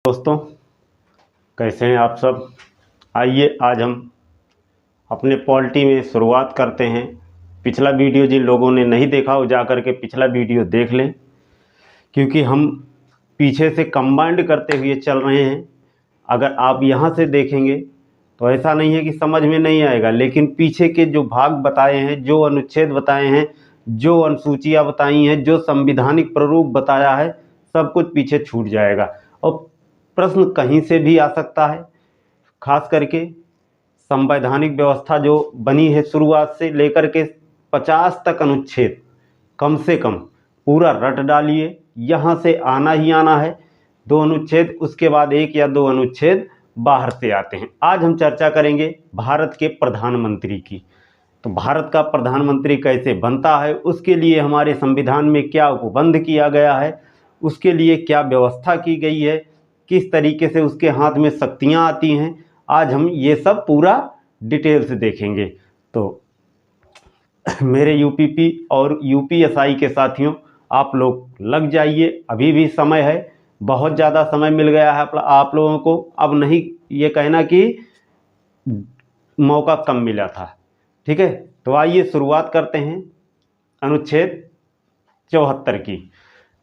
दोस्तों, कैसे हैं आप सब। आइए आज हम अपने पॉलिटी में शुरुआत करते हैं। पिछला वीडियो जिन लोगों ने नहीं देखा वो जा कर के पिछला वीडियो देख लें, क्योंकि हम पीछे से कंबाइंड करते हुए चल रहे हैं। अगर आप यहाँ से देखेंगे तो ऐसा नहीं है कि समझ में नहीं आएगा, लेकिन पीछे के जो भाग बताए हैं, जो अनुच्छेद बताए हैं, जो अनुसूचियाँ बताई हैं, जो संविधानिक प्रारूप बताया है, सब कुछ पीछे छूट जाएगा और प्रश्न कहीं से भी आ सकता है। खास करके संवैधानिक व्यवस्था जो बनी है शुरुआत से लेकर के 50 तक अनुच्छेद कम से कम पूरा रट डालिए, यहाँ से आना ही आना है। 2 अनुच्छेद उसके बाद 1 या 2 अनुच्छेद बाहर से आते हैं। आज हम चर्चा करेंगे भारत के प्रधानमंत्री की। तो भारत का प्रधानमंत्री कैसे बनता है, उसके लिए हमारे संविधान में क्या उपबंध किया गया है, उसके लिए क्या व्यवस्था की गई है, किस तरीके से उसके हाथ में शक्तियाँ आती हैं, आज हम ये सब पूरा डिटेल से देखेंगे। तो मेरे यूपीपी और यूपीएसआई के साथियों, आप लोग लग जाइए, अभी भी समय है, बहुत ज़्यादा समय मिल गया है आप लोगों को। अब नहीं ये कहना कि मौका कम मिला था, ठीक है। तो आइए शुरुआत करते हैं अनुच्छेद 74 की।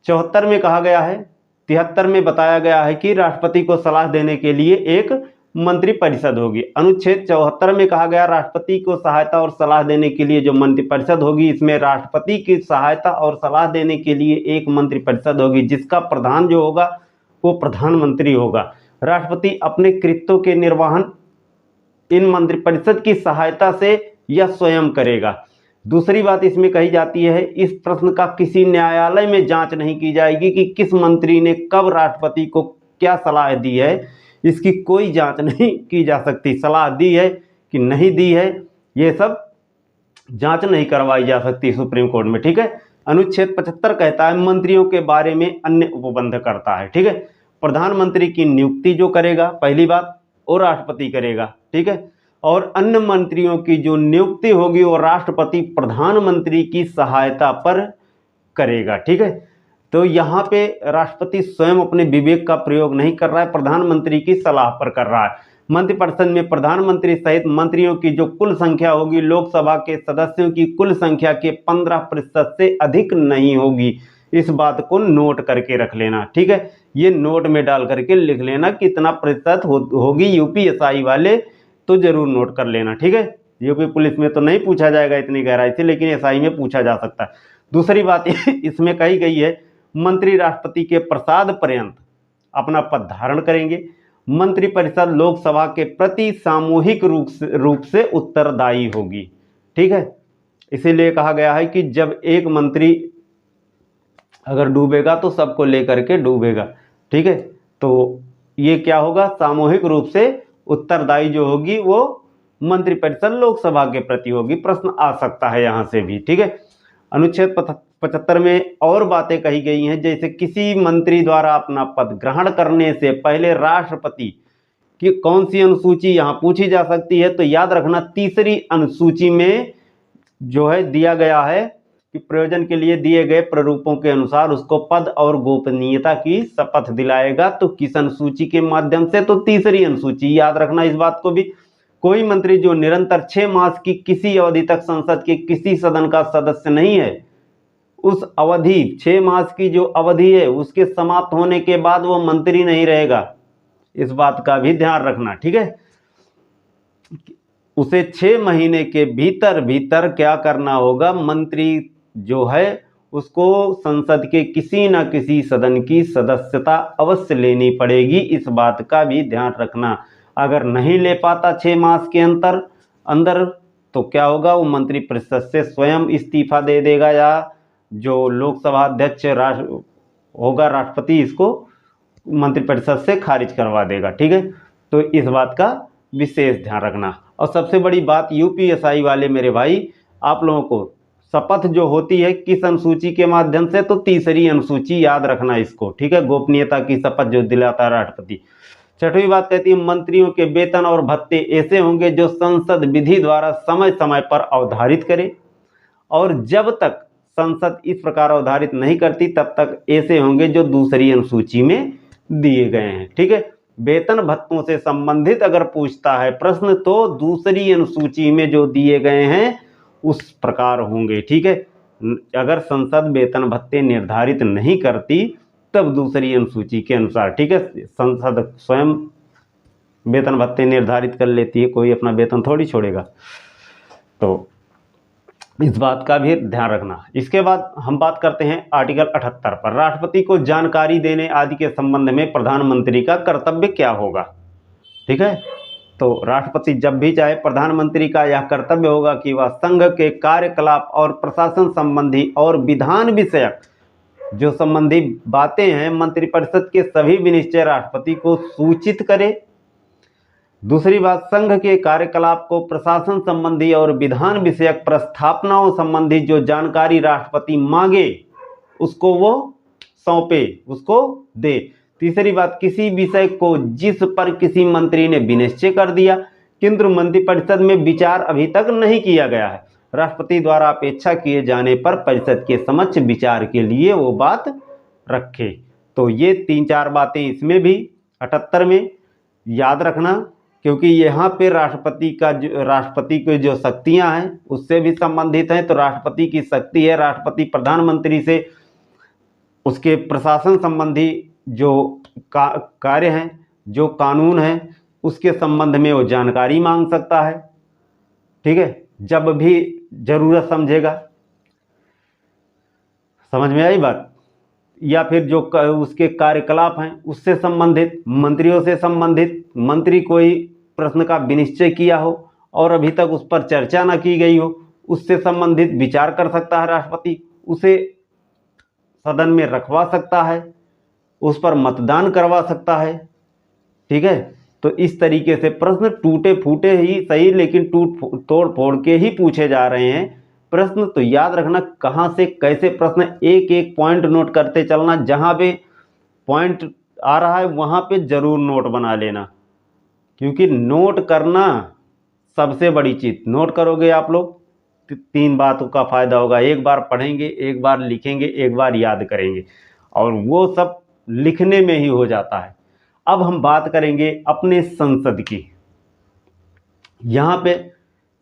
74 में कहा गया है, 73 में बताया गया है कि राष्ट्रपति को सलाह देने के लिए एक मंत्रिपरिषद होगी। अनुच्छेद 74 में कहा गया राष्ट्रपति को सहायता और सलाह देने के लिए जो मंत्रिपरिषद होगी, इसमें राष्ट्रपति की सहायता और सलाह देने के लिए एक मंत्रिपरिषद होगी, जिसका प्रधान जो होगा वो प्रधानमंत्री होगा। राष्ट्रपति अपने कृत्यों के निर्वहन इन मंत्रिपरिषद की सहायता से या स्वयं करेगा। दूसरी बात इसमें कही जाती है, इस प्रश्न का किसी न्यायालय में जांच नहीं की जाएगी कि किस मंत्री ने कब राष्ट्रपति को क्या सलाह दी है, इसकी कोई जांच नहीं की जा सकती। सलाह दी है कि नहीं दी है, ये सब जांच नहीं करवाई जा सकती सुप्रीम कोर्ट में, ठीक है। अनुच्छेद 75 कहता है मंत्रियों के बारे में अन्य उपबंध करता है, ठीक है। प्रधानमंत्री की नियुक्ति जो करेगा, पहली बात, वो राष्ट्रपति करेगा, ठीक है। और अन्य मंत्रियों की जो नियुक्ति होगी वो राष्ट्रपति प्रधानमंत्री की सहायता पर करेगा, ठीक है। तो यहाँ पे राष्ट्रपति स्वयं अपने विवेक का प्रयोग नहीं कर रहा है, प्रधानमंत्री की सलाह पर कर रहा है। मंत्रिपरिषद में प्रधानमंत्री सहित मंत्रियों की जो कुल संख्या होगी लोकसभा के सदस्यों की कुल संख्या के 15% से अधिक नहीं होगी। इस बात को नोट करके रख लेना, ठीक है। ये नोट में डाल करके लिख लेना कितना प्रतिशत होगी। यूपीएसआई वाले तो जरूर नोट कर लेना, ठीक है। यूपी पुलिस में तो नहीं पूछा जाएगा इतनी गहराई से, लेकिन एसआई में पूछा जा सकता है। दूसरी बात इसमें कही गई है, मंत्री राष्ट्रपति के प्रसाद पर्यंत अपना पद धारण करेंगे। मंत्रिपरिषद लोकसभा के प्रति सामूहिक रूप से उत्तरदायी होगी, ठीक है। इसीलिए कहा गया है कि जब एक मंत्री अगर डूबेगा तो सबको लेकर के डूबेगा, ठीक है। तो ये क्या होगा, सामूहिक रूप से उत्तरदायी जो होगी वो मंत्रिपरिषद लोकसभा के प्रति होगी। प्रश्न आ सकता है यहाँ से भी, ठीक है। अनुच्छेद 75 में और बातें कही गई हैं, जैसे किसी मंत्री द्वारा अपना पद ग्रहण करने से पहले राष्ट्रपति की कौन सी अनुसूची यहाँ पूछी जा सकती है, तो याद रखना 3री अनुसूची में जो है दिया गया है कि प्रयोजन के लिए दिए गए प्रारूपों के अनुसार उसको पद और गोपनीयता की शपथ दिलाएगा। तो किस अनुसूची के माध्यम से, तो 3री अनुसूची, याद रखना इस बात को भी। कोई मंत्री जो निरंतर 6 मास की किसी अवधि तक संसद के किसी सदन का सदस्य नहीं है, उस अवधि 6 मास की जो अवधि है उसके समाप्त होने के बाद वो मंत्री नहीं रहेगा। इस बात का भी ध्यान रखना, ठीक है। उसे 6 महीने के भीतर क्या करना होगा, मंत्री जो है उसको संसद के किसी न किसी सदन की सदस्यता अवश्य लेनी पड़ेगी। इस बात का भी ध्यान रखना। अगर नहीं ले पाता 6 मास के अंदर तो क्या होगा, वो मंत्रिपरिषद से स्वयं इस्तीफा दे देगा, या जो लोकसभा अध्यक्ष होगा राष्ट्रपति, इसको मंत्रिपरिषद से खारिज करवा देगा, ठीक है। तो इस बात का विशेष ध्यान रखना। और सबसे बड़ी बात यूपीएसआई वाले मेरे भाई, आप लोगों को शपथ जो होती है किस अनुसूची के माध्यम से, तो 3री अनुसूची, याद रखना इसको, ठीक है। गोपनीयता की शपथ जो दिलाता है राष्ट्रपति। 6वीं बात कहती है मंत्रियों के वेतन और भत्ते ऐसे होंगे जो संसद विधि द्वारा समय समय पर अवधारित करे, और जब तक संसद इस प्रकार अवधारित नहीं करती तब तक ऐसे होंगे जो 2री अनुसूची में दिए गए हैं। ठीक है, वेतन भत्तों से संबंधित अगर पूछता है प्रश्न तो दूसरी अनुसूची में जो दिए गए हैं उस प्रकार होंगे। ठीक है, अगर संसद वेतन भत्ते निर्धारित नहीं करती तब दूसरी अनुसूची के अनुसार। ठीक है, संसद स्वयं वेतन भत्ते निर्धारित कर लेती है, कोई अपना वेतन थोड़ी छोड़ेगा। तो इस बात का भी ध्यान रखना। इसके बाद हम बात करते हैं आर्टिकल 78 पर। राष्ट्रपति को जानकारी देने आदि के संबंध में प्रधानमंत्री का कर्तव्य क्या होगा। ठीक है, तो राष्ट्रपति जब भी चाहे प्रधानमंत्री का यह कर्तव्य होगा कि वह संघ के कार्यकलाप और प्रशासन संबंधी और विधान विषयक जो संबंधी बातें हैं मंत्रिपरिषद के सभी विनिश्चय राष्ट्रपति को सूचित करे। दूसरी बात, संघ के कार्यकलाप को प्रशासन संबंधी और विधान विषयक प्रस्थापनाओं संबंधी जो जानकारी राष्ट्रपति मांगे उसको वो सौंपे, उसको दे। तीसरी बात, किसी विषय को जिस पर किसी मंत्री ने विनिश्चय कर दिया किंतु मंत्रिपरिषद में विचार अभी तक नहीं किया गया है, राष्ट्रपति द्वारा अपेक्षा किए जाने पर परिषद के समक्ष विचार के लिए वो बात रखे। तो ये 3-4 बातें इसमें भी 78 में याद रखना, क्योंकि यहाँ पे राष्ट्रपति की जो शक्तियाँ हैं उससे भी संबंधित हैं। तो राष्ट्रपति की शक्ति है, राष्ट्रपति प्रधानमंत्री से उसके प्रशासन संबंधी जो कार्य हैं, जो कानून हैं, उसके संबंध में वो जानकारी मांग सकता है। ठीक है, जब भी जरूरत समझेगा। समझ में आई बात। या फिर जो उसके कार्यकलाप हैं उससे संबंधित, मंत्रियों से संबंधित, मंत्री कोई प्रश्न का विनिश्चय किया हो और अभी तक उस पर चर्चा न की गई हो, उससे संबंधित विचार कर सकता है राष्ट्रपति, उसे सदन में रखवा सकता है, उस पर मतदान करवा सकता है। ठीक है, तो इस तरीके से प्रश्न टूटे फूटे ही सही लेकिन तोड़ फोड़ के ही पूछे जा रहे हैं प्रश्न। तो याद रखना कहाँ से कैसे प्रश्न, एक एक पॉइंट नोट करते चलना, जहाँ पे पॉइंट आ रहा है वहाँ पे जरूर नोट बना लेना, क्योंकि नोट करना सबसे बड़ी चीज़। नोट करोगे आप लोग 3 बातों का फायदा होगा, एक बार पढ़ेंगे, एक बार लिखेंगे, एक बार याद करेंगे, और वो सब लिखने में ही हो जाता है। अब हम बात करेंगे अपने संसद की। यहाँ पे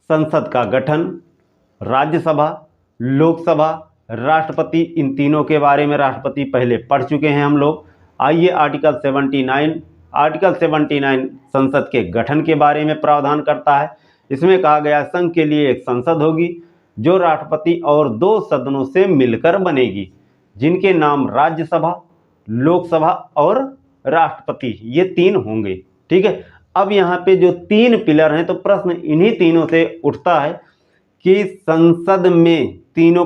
संसद का गठन, राज्यसभा, लोकसभा, राष्ट्रपति, इन तीनों के बारे में राष्ट्रपति पहले पढ़ चुके हैं हम लोग। आइए आर्टिकल 79 संसद के गठन के बारे में प्रावधान करता है। इसमें कहा गया संघ के लिए एक संसद होगी जो राष्ट्रपति और 2 सदनों से मिलकर बनेगी, जिनके नाम राज्यसभा, लोकसभा और राष्ट्रपति, ये 3 होंगे। ठीक है, अब यहाँ पे जो 3 पिलर हैं, तो प्रश्न इन्हीं तीनों से उठता है कि संसद में तीनों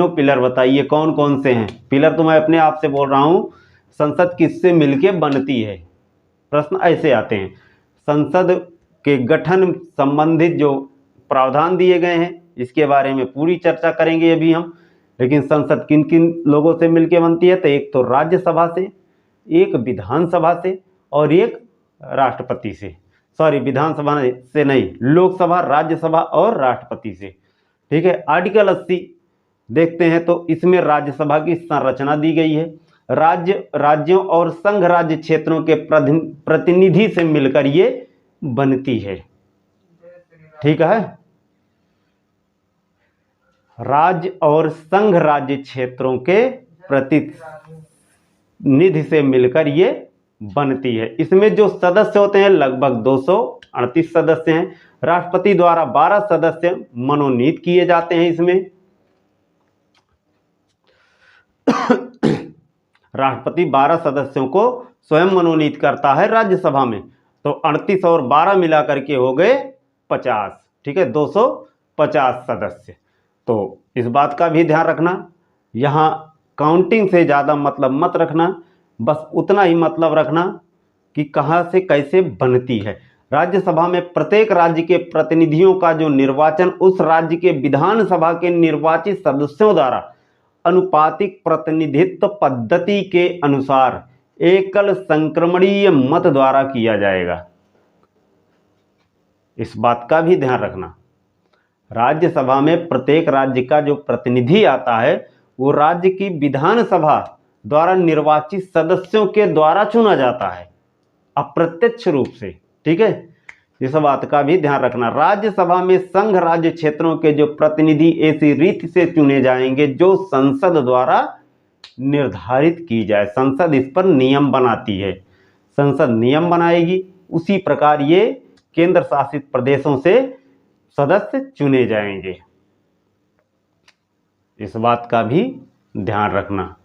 पिलर बताइए कौन कौन से हैं। पिलर तो मैं अपने आप से बोल रहा हूँ, संसद किससे मिलके बनती है, प्रश्न ऐसे आते हैं। संसद के गठन संबंधित जो प्रावधान दिए गए हैं इसके बारे में पूरी चर्चा करेंगे अभी हम। लेकिन संसद किन किन लोगों से मिलके बनती है, तो एक तो राज्यसभा से, एक विधानसभा से और एक राष्ट्रपति से। सॉरी, विधानसभा से नहीं, लोकसभा, राज्यसभा और राष्ट्रपति से। ठीक है, आर्टिकल 80 देखते हैं तो इसमें राज्यसभा की संरचना दी गई है। राज्यों और संघ राज्य क्षेत्रों के प्रतिनिधि से मिलकर ये बनती है। ठीक है, राज्य और संघ राज्य क्षेत्रों के प्रतिनिधि से मिलकर ये बनती है। इसमें जो सदस्य होते हैं लगभग 238 सदस्य हैं। राष्ट्रपति द्वारा 12 सदस्य मनोनीत किए जाते हैं। इसमें राष्ट्रपति 12 सदस्यों को स्वयं मनोनीत करता है राज्यसभा में। तो 38 और 12 मिलाकर के हो गए 50। ठीक है, 250 सदस्य। तो इस बात का भी ध्यान रखना, यहाँ काउंटिंग से ज़्यादा मतलब मत रखना, बस उतना ही मतलब रखना कि कहाँ से कैसे बनती है। राज्यसभा में प्रत्येक राज्य के प्रतिनिधियों का जो निर्वाचन उस राज्य के विधानसभा के निर्वाचित सदस्यों द्वारा अनुपातिक प्रतिनिधित्व पद्धति के अनुसार एकल संक्रमणीय मत द्वारा किया जाएगा। इस बात का भी ध्यान रखना। राज्यसभा में प्रत्येक राज्य का जो प्रतिनिधि आता है वो राज्य की विधानसभा द्वारा निर्वाचित सदस्यों के द्वारा चुना जाता है, अप्रत्यक्ष रूप से। ठीक है, इस बात का भी ध्यान रखना। राज्यसभा में संघ राज्य क्षेत्रों के जो प्रतिनिधि ऐसी रीति से चुने जाएंगे जो संसद द्वारा निर्धारित की जाए। संसद इस पर नियम बनाती है, संसद नियम बनाएगी, उसी प्रकार ये केंद्र शासित प्रदेशों से सदस्य चुने जाएंगे। इस बात का भी ध्यान रखना।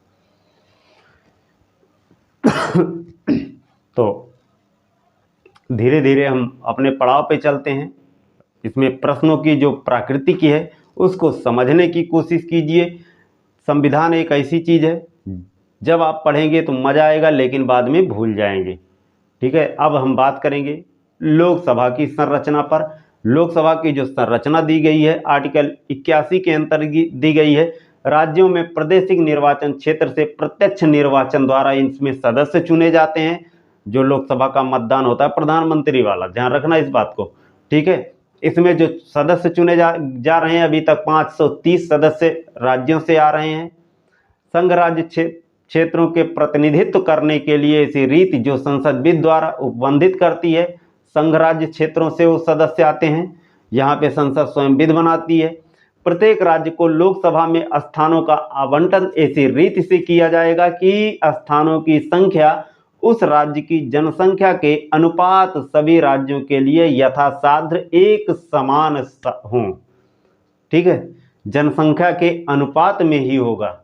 तो धीरे धीरे हम अपने पड़ाव पे चलते हैं। इसमें प्रश्नों की जो प्रकृति की है उसको समझने की कोशिश कीजिए। संविधान एक ऐसी चीज़ है, जब आप पढ़ेंगे तो मज़ा आएगा, लेकिन बाद में भूल जाएंगे। ठीक है, अब हम बात करेंगे लोकसभा की संरचना पर। लोकसभा की जो संरचना दी गई है आर्टिकल 81 के अंतर्गत दी गई है। राज्यों में प्रादेशिक निर्वाचन क्षेत्र से प्रत्यक्ष निर्वाचन द्वारा इसमें सदस्य चुने जाते हैं। जो लोकसभा का मतदान होता है प्रधानमंत्री वाला, ध्यान रखना इस बात को। ठीक है, इसमें जो सदस्य चुने जा रहे हैं, अभी तक 530 सदस्य राज्यों से आ रहे हैं। संघ राज्य क्षेत्रों के प्रतिनिधित्व करने के लिए ऐसी रीति जो संसद विधि द्वारा उपबंधित करती है। संघ राज्य क्षेत्रों से वो सदस्य आते हैं, यहाँ पे संसद स्वयं विधि बनाती है। प्रत्येक राज्य को लोकसभा में स्थानों का आवंटन ऐसी रीति से किया जाएगा कि स्थानों की संख्या उस राज्य की जनसंख्या के अनुपात सभी राज्यों के लिए यथासाध्य एक समान हो। ठीक है, जनसंख्या के अनुपात में ही होगा।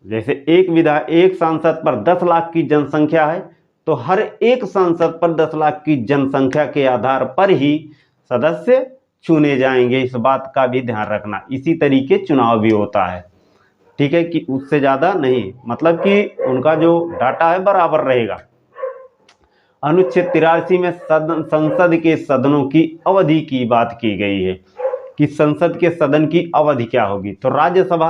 जैसे एक सांसद पर 10 लाख की जनसंख्या है, तो हर एक सांसद पर 10 लाख की जनसंख्या के आधार पर ही सदस्य चुने जाएंगे। इस बात का भी ध्यान रखना। इसी तरीके चुनाव भी होता है। ठीक है, कि उससे ज़्यादा नहीं, मतलब कि उनका जो डाटा है बराबर रहेगा। अनुच्छेद 83 में संसद के सदनों की अवधि की बात की गई है कि संसद के सदन की अवधि क्या होगी। तो राज्यसभा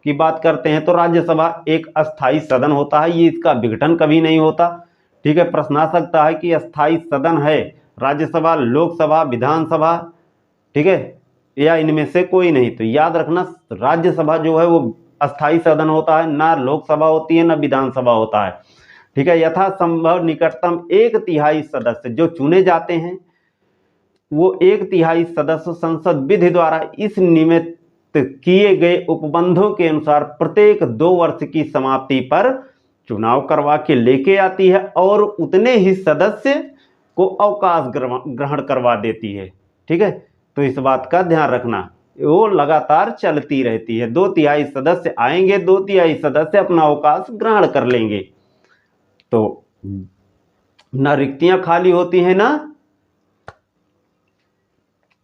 की बात करते हैं तो राज्यसभा एक अस्थाई सदन होता है, ये इसका विघटन कभी नहीं होता। ठीक है, प्रश्न आ सकता है कि अस्थाई सदन है राज्यसभा, लोकसभा, विधानसभा, ठीक है, या इनमें से कोई नहीं। तो याद रखना राज्यसभा जो है वो अस्थाई सदन होता है, ना लोकसभा होती है ना विधानसभा होता है। ठीक है, यथासंभव निकटतम 1/3 सदस्य जो चुने जाते हैं वो 1/3 सदस्य संसद विधि द्वारा इस निमित्त किए गए उपबंधों के अनुसार प्रत्येक 2 वर्ष की समाप्ति पर चुनाव करवा के लेके आती है और उतने ही सदस्य को अवकाश ग्रहण करवा देती है। ठीक है, तो इस बात का ध्यान रखना, वो लगातार चलती रहती है। 2/3 सदस्य आएंगे, 2/3 सदस्य अपना अवकाश ग्रहण कर लेंगे। तो ना रिक्तियां खाली होती हैं ना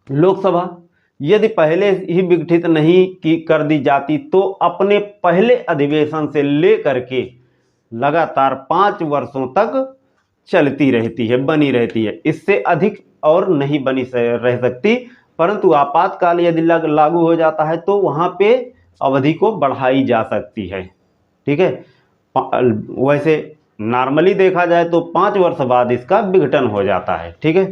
लोकसभा। यदि पहले ही विघटित नहीं की कर दी जाती तो अपने पहले अधिवेशन से लेकर के लगातार 5 वर्षों तक चलती रहती है, बनी रहती है। इससे अधिक और नहीं बनी रह सकती, परंतु आपातकाल यदि लागू हो जाता है तो वहाँ पे अवधि को बढ़ाई जा सकती है। ठीक है, वैसे नॉर्मली देखा जाए तो 5 वर्ष बाद इसका विघटन हो जाता है। ठीक है,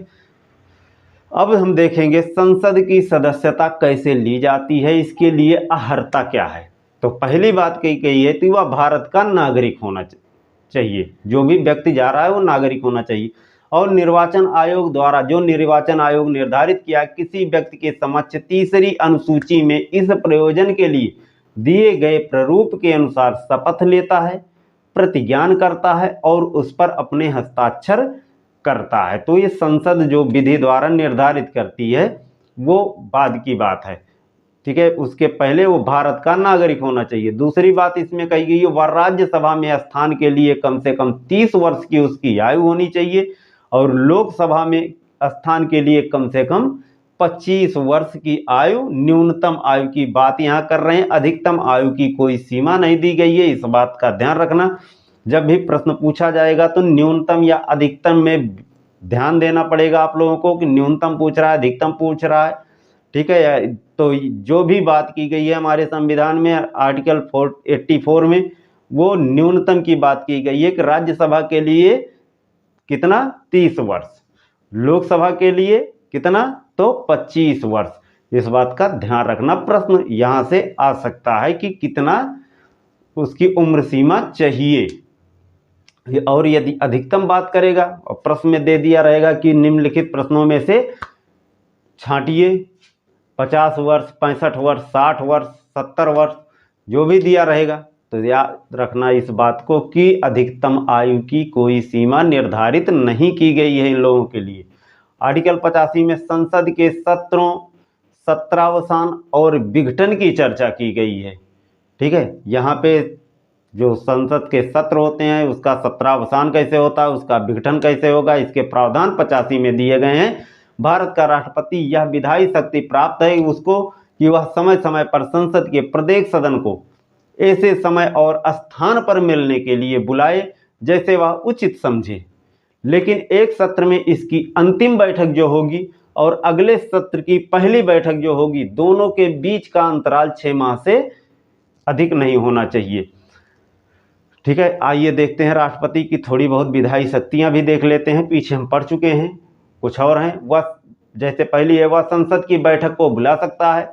अब हम देखेंगे संसद की सदस्यता कैसे ली जाती है, इसके लिए अर्हता क्या है। तो पहली बात कही गई है कि वह भारत का नागरिक होना चाहिए। जो भी व्यक्ति जा रहा है वो नागरिक होना चाहिए। और निर्वाचन आयोग द्वारा जो निर्वाचन आयोग निर्धारित किया किसी व्यक्ति के समक्ष तीसरी अनुसूची में इस प्रयोजन के लिए दिए गए प्रारूप के अनुसार शपथ लेता है, प्रतिज्ञान करता है और उस पर अपने हस्ताक्षर करता है। तो ये संसद जो विधि द्वारा निर्धारित करती है वो बाद की बात है। ठीक है, उसके पहले वो भारत का नागरिक होना चाहिए। दूसरी बात इसमें कही गई है वह राज्यसभा में स्थान के लिए कम से कम 30 वर्ष की उसकी आयु होनी चाहिए और लोकसभा में स्थान के लिए कम से कम 25 वर्ष की आयु। न्यूनतम आयु की बात यहाँ कर रहे हैं, अधिकतम आयु की कोई सीमा नहीं दी गई है। इस बात का ध्यान रखना, जब भी प्रश्न पूछा जाएगा तो न्यूनतम या अधिकतम में ध्यान देना पड़ेगा आप लोगों को कि न्यूनतम पूछ रहा है अधिकतम पूछ रहा है। ठीक है, तो जो भी बात की गई है हमारे संविधान में आर्टिकल 84 में वो न्यूनतम की बात की गई है कि राज्यसभा के लिए कितना 30 वर्ष, लोकसभा के लिए कितना तो 25 वर्ष। इस बात का ध्यान रखना, प्रश्न यहाँ से आ सकता है कि कितना उसकी उम्र सीमा चाहिए। और यदि अधिकतम बात करेगा और प्रश्न में दे दिया रहेगा कि निम्नलिखित प्रश्नों में से छांटिए, 50 वर्ष, 65 वर्ष, 60 वर्ष, 70 वर्ष, जो भी दिया रहेगा, तो याद रखना इस बात को कि अधिकतम आयु की कोई सीमा निर्धारित नहीं की गई है इन लोगों के लिए। आर्टिकल 85 में संसद के सत्रों, सत्रावसान और विघटन की चर्चा की गई है। ठीक है, यहाँ पे जो संसद के सत्र होते हैं उसका सत्रावसान कैसे होता है, उसका विघटन कैसे होगा, इसके प्रावधान 85 में दिए गए हैं। भारत का राष्ट्रपति यह विधायी शक्ति प्राप्त है उसको कि वह समय समय पर संसद के प्रत्येक सदन को ऐसे समय और स्थान पर मिलने के लिए बुलाए जैसे वह उचित समझे, लेकिन एक सत्र में इसकी अंतिम बैठक जो होगी और अगले सत्र की पहली बैठक जो होगी, दोनों के बीच का अंतराल 6 माह से अधिक नहीं होना चाहिए। ठीक है, आइए देखते हैं राष्ट्रपति की थोड़ी बहुत विधायी शक्तियां भी देख लेते हैं, पीछे हम पढ़ चुके हैं, कुछ और हैं। वह जैसे पहली है, वह संसद की बैठक को बुला सकता है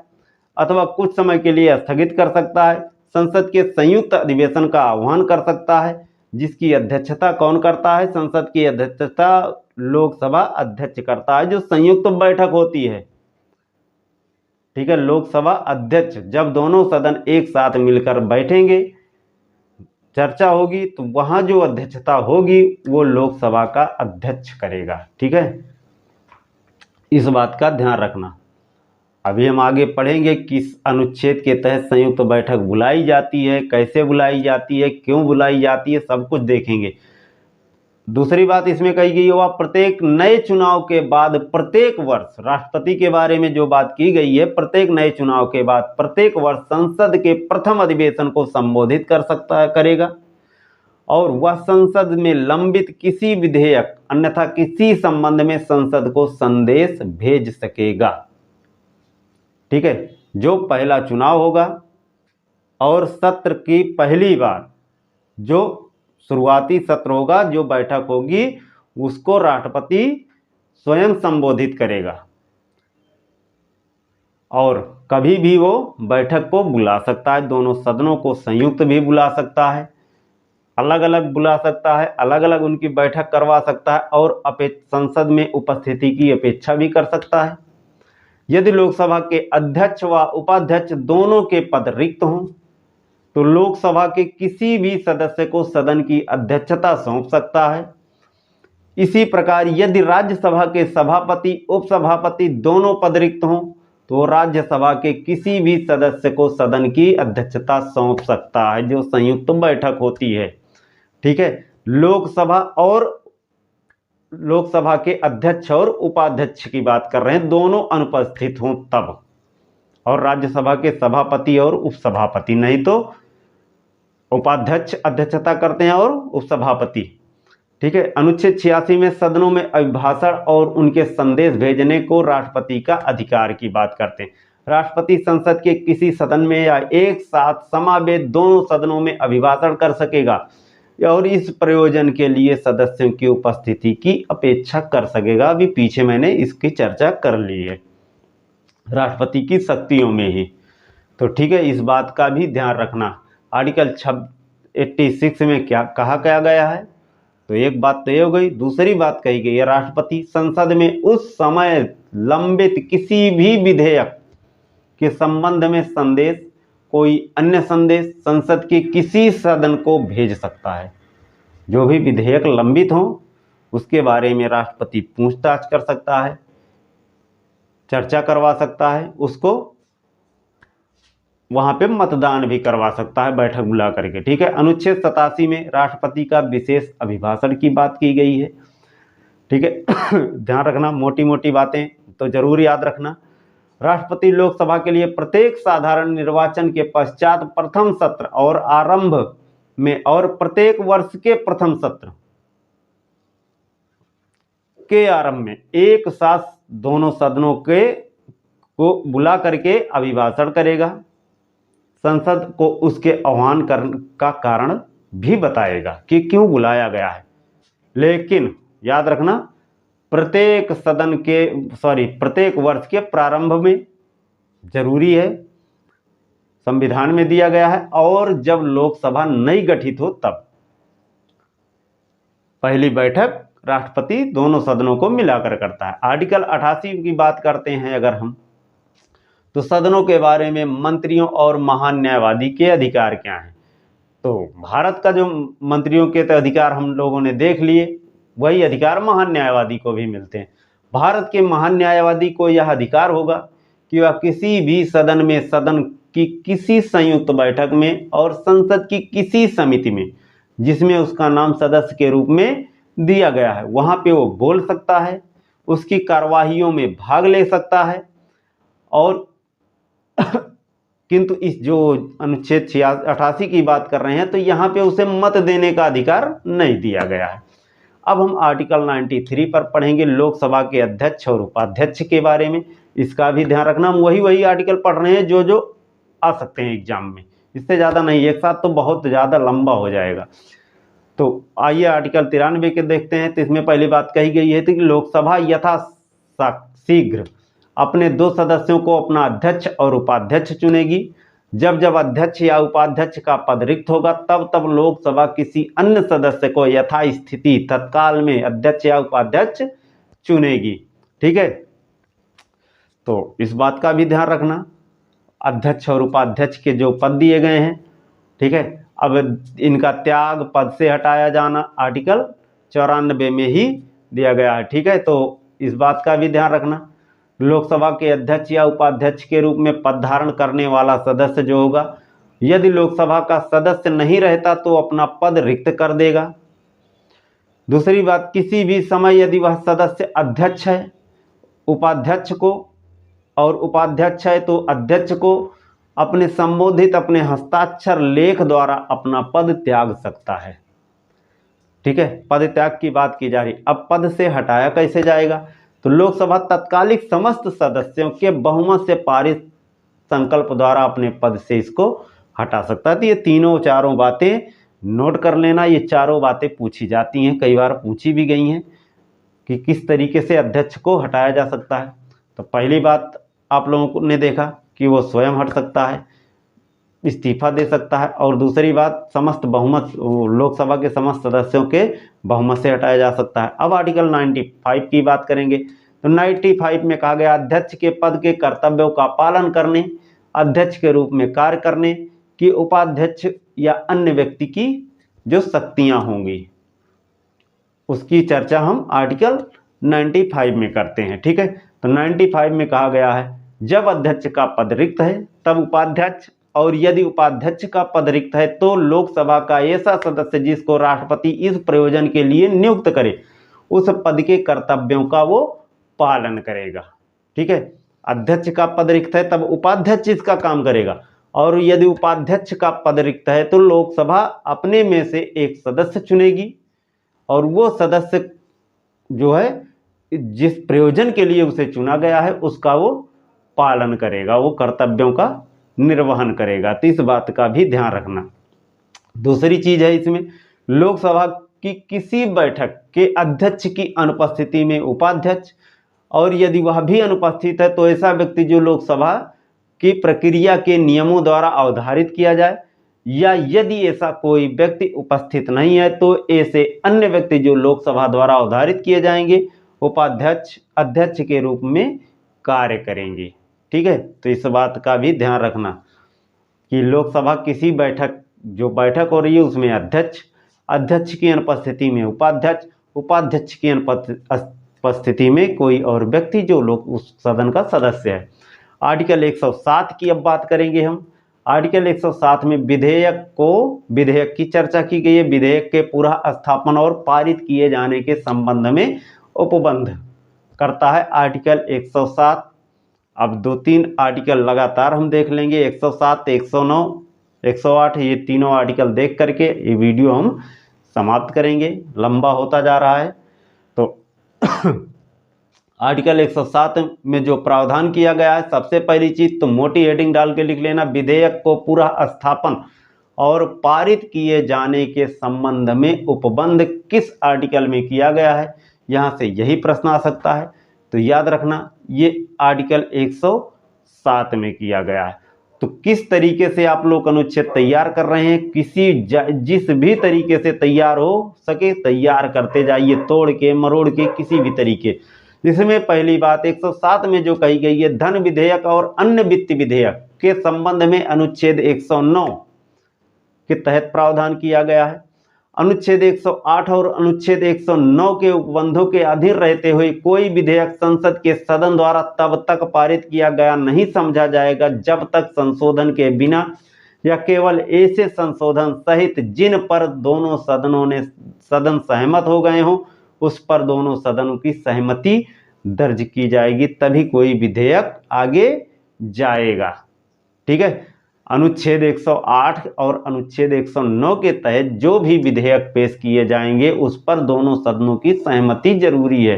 अथवा कुछ समय के लिए स्थगित कर सकता है, संसद के संयुक्त अधिवेशन का आह्वान कर सकता है, जिसकी अध्यक्षता कौन करता है, संसद की अध्यक्षता लोकसभा अध्यक्ष करता है, जो संयुक्त बैठक होती है। ठीक है, लोकसभा अध्यक्ष, जब दोनों सदन एक साथ मिलकर बैठेंगे, चर्चा होगी, तो वहां जो अध्यक्षता होगी वो लोकसभा का अध्यक्ष करेगा। ठीक है, इस बात का ध्यान रखना। अभी हम आगे पढ़ेंगे किस अनुच्छेद के तहत संयुक्त बैठक बुलाई जाती है, कैसे बुलाई जाती है, क्यों बुलाई जाती है, सब कुछ देखेंगे। दूसरी बात इसमें कही गई है, वह प्रत्येक नए चुनाव के बाद प्रत्येक वर्ष, राष्ट्रपति के बारे में जो बात की गई है, प्रत्येक नए चुनाव के बाद प्रत्येक वर्ष संसद के प्रथम अधिवेशन को संबोधित कर सकता है, करेगा, और वह संसद में लंबित किसी विधेयक अन्यथा किसी संबंध में संसद को संदेश भेज सकेगा। ठीक है, जो पहला चुनाव होगा और सत्र की पहली बार जो शुरुआती सत्र होगा, जो बैठक होगी, उसको राष्ट्रपति स्वयं संबोधित करेगा और कभी भी वो बैठक को बुला सकता है, दोनों सदनों को संयुक्त भी बुला सकता है, अलग अलग बुला सकता है, अलग अलग उनकी बैठक करवा सकता है और संसद में उपस्थिति की अपेक्षा भी कर सकता है। यदि लोकसभा के अध्यक्ष व उपाध्यक्ष दोनों के पद रिक्त हों तो लोकसभा के किसी भी सदस्य को सदन की अध्यक्षता सौंप सकता है। इसी प्रकार यदि राज्यसभा के सभापति उपसभापति दोनों पद रिक्त हों तो राज्यसभा के किसी भी सदस्य को सदन की अध्यक्षता सौंप सकता है, जो संयुक्त बैठक होती है। ठीक है, लोकसभा के अध्यक्ष और उपाध्यक्ष की बात कर रहे हैं, दोनों अनुपस्थित हों तब, और राज्यसभा के सभापति और उपसभापति, नहीं तो उपाध्यक्ष अध्यक्षता करते हैं और उपसभापति। ठीक है, अनुच्छेद 86 में सदनों में अभिभाषण और उनके संदेश भेजने को राष्ट्रपति का अधिकार की बात करते हैं। राष्ट्रपति संसद के किसी सदन में या एक साथ समावेत दोनों सदनों में अभिभाषण कर सकेगा और इस प्रयोजन के लिए सदस्यों की उपस्थिति की अपेक्षा कर सकेगा। अभी पीछे मैंने इसकी चर्चा कर ली है राष्ट्रपति की शक्तियों में ही, तो ठीक है, इस बात का भी ध्यान रखना। आर्टिकल 86 में क्या कहा गया है, तो एक बात तो ये हो गई। दूसरी बात कही गई है, राष्ट्रपति संसद में उस समय लंबित किसी भी विधेयक के संबंध में संदेश, कोई अन्य संदेश संसद के किसी सदन को भेज सकता है। जो भी विधेयक लंबित हो उसके बारे में राष्ट्रपति पूछताछ कर सकता है, चर्चा करवा सकता है, उसको वहां पे मतदान भी करवा सकता है बैठक बुला करके। ठीक है, अनुच्छेद 87 में राष्ट्रपति का विशेष अभिभाषण की बात की गई है। ठीक है, ध्यान रखना, मोटी मोटी बातें तो जरूर याद रखना। राष्ट्रपति लोकसभा के लिए प्रत्येक साधारण निर्वाचन के पश्चात प्रथम सत्र और आरंभ में और प्रत्येक वर्ष के प्रथम सत्र के आरंभ में एक साथ दोनों सदनों को बुला करके अभिभाषण करेगा। संसद को उसके आह्वान का कारण भी बताएगा कि क्यों बुलाया गया है, लेकिन याद रखना प्रत्येक वर्ष के प्रारंभ में जरूरी है संविधान में दिया गया है, और जब लोकसभा नई गठित हो तब पहली बैठक राष्ट्रपति दोनों सदनों को मिलाकर करता है। आर्टिकल 88 की बात करते हैं अगर हम, तो सदनों के बारे में मंत्रियों और महान न्यायवादी के अधिकार क्या हैं। तो भारत का जो मंत्रियों के तो अधिकार हम लोगों ने देख लिए, वही अधिकार महान न्यायवादी को भी मिलते हैं। भारत के महान न्यायवादी को यह अधिकार होगा कि वह किसी भी सदन में, सदन की किसी संयुक्त बैठक में और संसद की किसी समिति में जिसमें उसका नाम सदस्य के रूप में दिया गया है, वहाँ पे वो बोल सकता है, उसकी कार्यवाहियों में भाग ले सकता है। और किंतु इस जो अनुच्छेद 88 की बात कर रहे हैं, तो यहाँ पे उसे मत देने का अधिकार नहीं दिया गया है। अब हम आर्टिकल 93 पर पढ़ेंगे, लोकसभा के अध्यक्ष और उपाध्यक्ष के बारे में। इसका भी ध्यान रखना, हम वही आर्टिकल पढ़ रहे हैं जो आ सकते हैं एग्जाम में, इससे ज़्यादा नहीं, एक साथ तो बहुत ज़्यादा लंबा हो जाएगा। तो आइए आर्टिकल 93 के देखते हैं। तो इसमें पहली बात कही गई है कि लोकसभा यथाशीघ्र अपने 2 सदस्यों को अपना अध्यक्ष और उपाध्यक्ष चुनेगी। जब जब अध्यक्ष या उपाध्यक्ष का पद रिक्त होगा, तब तब लोकसभा किसी अन्य सदस्य को यथास्थिति तत्काल में अध्यक्ष या उपाध्यक्ष चुनेगी। ठीक है, तो इस बात का भी ध्यान रखना, अध्यक्ष और उपाध्यक्ष के जो पद दिए गए हैं, ठीक है, अब इनका त्याग, पद से हटाया जाना आर्टिकल 94 में ही दिया गया है। ठीक है, तो इस बात का भी ध्यान रखना, लोकसभा के अध्यक्ष या उपाध्यक्ष के रूप में पद धारण करने वाला सदस्य जो होगा, यदि लोकसभा का सदस्य नहीं रहता तो अपना पद रिक्त कर देगा। दूसरी बात, किसी भी समय यदि वह सदस्य अध्यक्ष है, उपाध्यक्ष को और उपाध्यक्ष है तो अध्यक्ष को अपने संबोधित अपने हस्ताक्षर लेख द्वारा अपना पद त्याग सकता है। ठीक है, पद त्याग की बात की जा रही। अब पद से हटाया कैसे जाएगा, तो लोकसभा तत्कालिक समस्त सदस्यों के बहुमत से पारित संकल्प द्वारा अपने पद से इसको हटा सकता है। तो ये तीनों चारों बातें नोट कर लेना, ये चारों बातें पूछी जाती हैं, कई बार पूछी भी गई हैं कि किस तरीके से अध्यक्ष को हटाया जा सकता है। तो पहली बात आप लोगों ने देखा कि वो स्वयं हट सकता है, इस्तीफा दे सकता है, और दूसरी बात समस्त बहुमत, लोकसभा के समस्त सदस्यों के बहुमत से हटाया जा सकता है। अब आर्टिकल 95 की बात करेंगे। तो 95 में कहा गया, अध्यक्ष के पद के कर्तव्यों का पालन करने, अध्यक्ष के रूप में कार्य करने की उपाध्यक्ष या अन्य व्यक्ति की जो शक्तियां होंगी, उसकी चर्चा हम आर्टिकल 95 में करते हैं। ठीक है, तो 95 में कहा गया है, जब अध्यक्ष का पद रिक्त है तब उपाध्यक्ष, और यदि उपाध्यक्ष का पद रिक्त है तो लोकसभा का ऐसा सदस्य जिसको राष्ट्रपति इस प्रयोजन के लिए नियुक्त करे, उस पद के कर्तव्यों का वो पालन करेगा। ठीक है, अध्यक्ष का पद रिक्त है तब उपाध्यक्ष इसका काम करेगा, और यदि उपाध्यक्ष का पद रिक्त है तो लोकसभा अपने में से एक सदस्य चुनेगी, और वो सदस्य जो है जिस प्रयोजन के लिए उसे चुना गया है उसका वो पालन करेगा, वो कर्तव्यों का निर्वहन करेगा। तो इस बात का भी ध्यान रखना। दूसरी चीज है इसमें, लोकसभा की किसी बैठक के अध्यक्ष की अनुपस्थिति में उपाध्यक्ष, और यदि वह भी अनुपस्थित है तो ऐसा व्यक्ति जो लोकसभा की प्रक्रिया के नियमों द्वारा अवधारित किया जाए, या यदि ऐसा कोई व्यक्ति उपस्थित नहीं है तो ऐसे अन्य व्यक्ति जो लोकसभा द्वारा अवधारित किए जाएंगे, उपाध्यक्ष अध्यक्ष के रूप में कार्य करेंगे। ठीक है, तो इस बात का भी ध्यान रखना कि लोकसभा किसी बैठक, जो बैठक हो रही है उसमें अध्यक्ष, अध्यक्ष की अनुपस्थिति में उपाध्यक्ष, उपाध्यक्ष की अनुपस्थिति में कोई और व्यक्ति जो लोग उस सदन का सदस्य है। आर्टिकल 107 की अब बात करेंगे हम। आर्टिकल 107 में विधेयक की चर्चा की गई है। विधेयक के पूरा स्थापन और पारित किए जाने के संबंध में उपबंध करता है आर्टिकल 107। अब 2-3 आर्टिकल लगातार हम देख लेंगे, 107, 109, 108, ये तीनों आर्टिकल देख करके ये वीडियो हम समाप्त करेंगे, लंबा होता जा रहा है। तो आर्टिकल 107 में जो प्रावधान किया गया है, सबसे पहली चीज तो मोटी हेडिंग डाल के लिख लेना, विधेयक को पूरा स्थापन और पारित किए जाने के संबंध में उपबंध किस आर्टिकल में किया गया है, यहाँ से यही प्रश्न आ सकता है। तो याद रखना ये आर्टिकल 107 में किया गया है। तो किस तरीके से आप लोग अनुच्छेद तैयार कर रहे हैं, जिस भी तरीके से तैयार हो सके तैयार करते जाइए, तोड़ के मरोड़ के किसी भी तरीके। इसमें पहली बात 107 में जो कही गई है, धन विधेयक और अन्य वित्त विधेयक के संबंध में अनुच्छेद 109 के तहत प्रावधान किया गया है। अनुच्छेद 108 और अनुच्छेद 109 के उपबंधों के अधीन रहते हुए कोई विधेयक संसद के सदन द्वारा तब तक पारित किया गया नहीं समझा जाएगा जब तक संशोधन के बिना या केवल ऐसे संशोधन सहित जिन पर दोनों सदन सहमत हो गए हों उस पर दोनों सदनों की सहमति दर्ज की जाएगी, तभी कोई विधेयक आगे जाएगा। ठीक है। अनुच्छेद 108 और अनुच्छेद 109 के तहत जो भी विधेयक पेश किए जाएंगे उस पर दोनों सदनों की सहमति जरूरी है।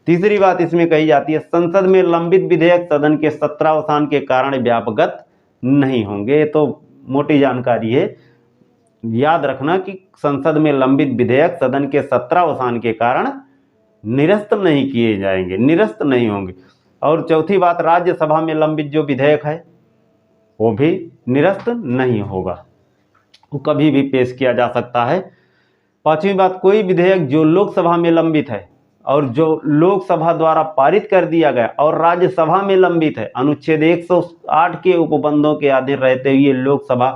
तीसरी बात इसमें कही जाती है, संसद में लंबित विधेयक सदन के सत्रावसान के कारण व्यापगत नहीं होंगे। तो मोटी जानकारी है, याद रखना कि संसद में लंबित विधेयक सदन के सत्रावसान के कारण निरस्त नहीं किए जाएंगे, निरस्त नहीं होंगे। और चौथी बात, राज्यसभा में लंबित जो विधेयक है वो भी निरस्त नहीं होगा, वो कभी भी पेश किया जा सकता है। पांचवी बात, कोई विधेयक जो लोकसभा में लंबित है और जो लोकसभा द्वारा पारित कर दिया गया और राज्यसभा में लंबित है, अनुच्छेद 108 के उपबंधों के अधीन रहते हुए लोकसभा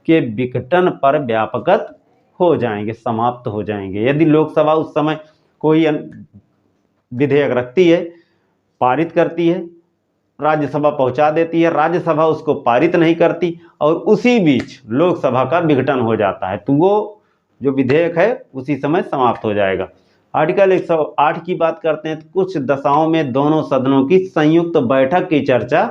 के विघटन पर व्यापगत हो जाएंगे, समाप्त हो जाएंगे। यदि लोकसभा उस समय कोई विधेयक रखती है, पारित करती है, राज्यसभा पहुंचा देती है, राज्यसभा उसको पारित नहीं करती और उसी बीच लोकसभा का विघटन हो जाता है, तो वो जो विधेयक है उसी समय समाप्त हो जाएगा। आर्टिकल 108 की बात करते हैं तो कुछ दशाओं में दोनों सदनों की संयुक्त बैठक की चर्चा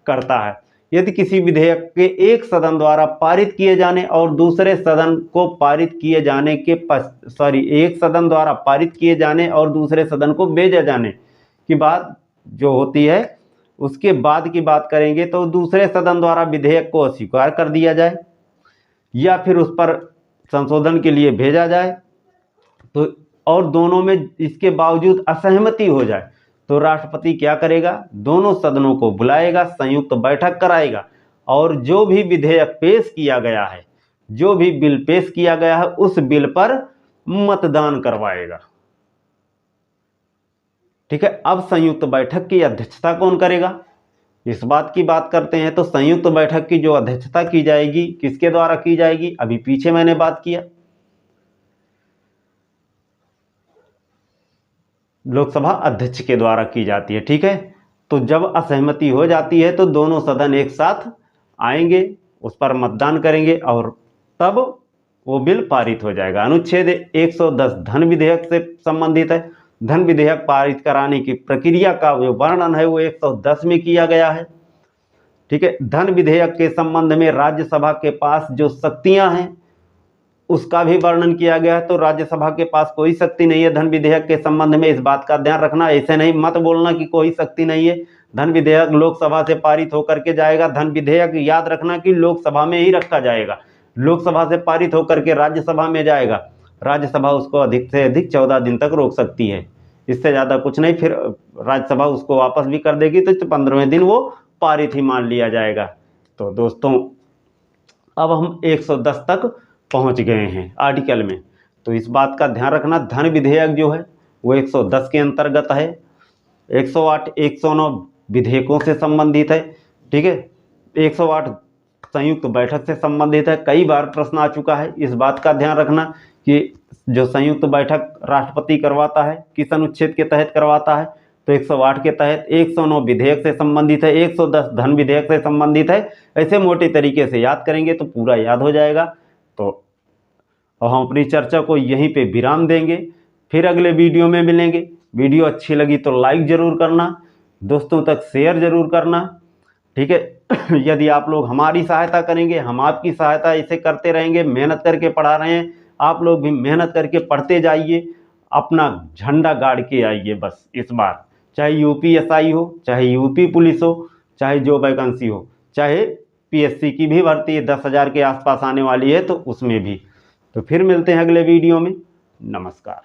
करता है। यदि किसी विधेयक के एक सदन द्वारा पारित किए जाने और दूसरे सदन को पारित किए जाने के एक सदन द्वारा पारित किए जाने और दूसरे सदन को भेजा जाने की बात जो होती है, उसके बाद की बात करेंगे तो दूसरे सदन द्वारा विधेयक को अस्वीकार कर दिया जाए या फिर उस पर संशोधन के लिए भेजा जाए, तो और दोनों में इसके बावजूद असहमति हो जाए तो राष्ट्रपति क्या करेगा, दोनों सदनों को बुलाएगा, संयुक्त बैठक कराएगा और जो भी विधेयक पेश किया गया है, जो भी बिल पेश किया गया है, उस बिल पर मतदान करवाएगा। ठीक है। अब संयुक्त बैठक की अध्यक्षता कौन करेगा, इस बात की बात करते हैं। तो संयुक्त बैठक की जो अध्यक्षता की जाएगी किसके द्वारा की जाएगी, अभी पीछे मैंने बात किया, लोकसभा अध्यक्ष के द्वारा की जाती है। ठीक है। तो जब असहमति हो जाती है तो दोनों सदन एक साथ आएंगे, उस पर मतदान करेंगे और तब वो बिल पारित हो जाएगा। अनुच्छेद 110 धन विधेयक से संबंधित है। धन विधेयक पारित कराने की प्रक्रिया का जो वर्णन है वो 110 में किया गया है। ठीक है। धन विधेयक के संबंध में राज्यसभा के पास जो शक्तियां हैं उसका भी वर्णन किया गया है। तो राज्यसभा के पास कोई शक्ति नहीं है धन विधेयक के संबंध में, इस बात का ध्यान रखना। ऐसे नहीं मत बोलना कि कोई शक्ति नहीं है, धन विधेयक लोकसभा से पारित होकर के जाएगा। धन विधेयक याद रखना कि लोकसभा में ही रखा जाएगा, लोकसभा से पारित होकर के राज्यसभा में जाएगा, राज्यसभा उसको अधिक से अधिक 14 दिन तक रोक सकती है, इससे ज़्यादा कुछ नहीं। फिर राज्यसभा उसको वापस भी कर देगी तो 15वें दिन वो पारित ही मान लिया जाएगा। तो दोस्तों अब हम 110 तक पहुंच गए हैं आर्टिकल में, तो इस बात का ध्यान रखना धन विधेयक जो है वो 110 के अंतर्गत है। 108 109 विधेयकों से संबंधित है। ठीक है। 108 संयुक्त बैठक से संबंधित है। कई बार प्रश्न आ चुका है, इस बात का ध्यान रखना कि जो संयुक्त बैठक राष्ट्रपति करवाता है किस अनुच्छेद के तहत करवाता है, तो 108 के तहत। 109 विधेयक से संबंधित है, 110 धन विधेयक से संबंधित है। ऐसे मोटे तरीके से याद करेंगे तो पूरा याद हो जाएगा। तो हम अपनी चर्चा को यहीं पे विराम देंगे, फिर अगले वीडियो में मिलेंगे। वीडियो अच्छी लगी तो लाइक ज़रूर करना, दोस्तों तक शेयर ज़रूर करना। ठीक है। यदि आप लोग हमारी सहायता करेंगे, हम आपकी सहायता इसे करते रहेंगे, मेहनत करके पढ़ा रहे हैं, आप लोग भी मेहनत करके पढ़ते जाइए, अपना झंडा गाड़ के आइए बस इस बार, चाहे यूपीएसआई हो, चाहे यूपी पुलिस हो, चाहे जो वैकेंसी हो, चाहे पीएससी की भी भर्ती 10,000 के आसपास आने वाली है तो उसमें भी। तो फिर मिलते हैं अगले वीडियो में। नमस्कार।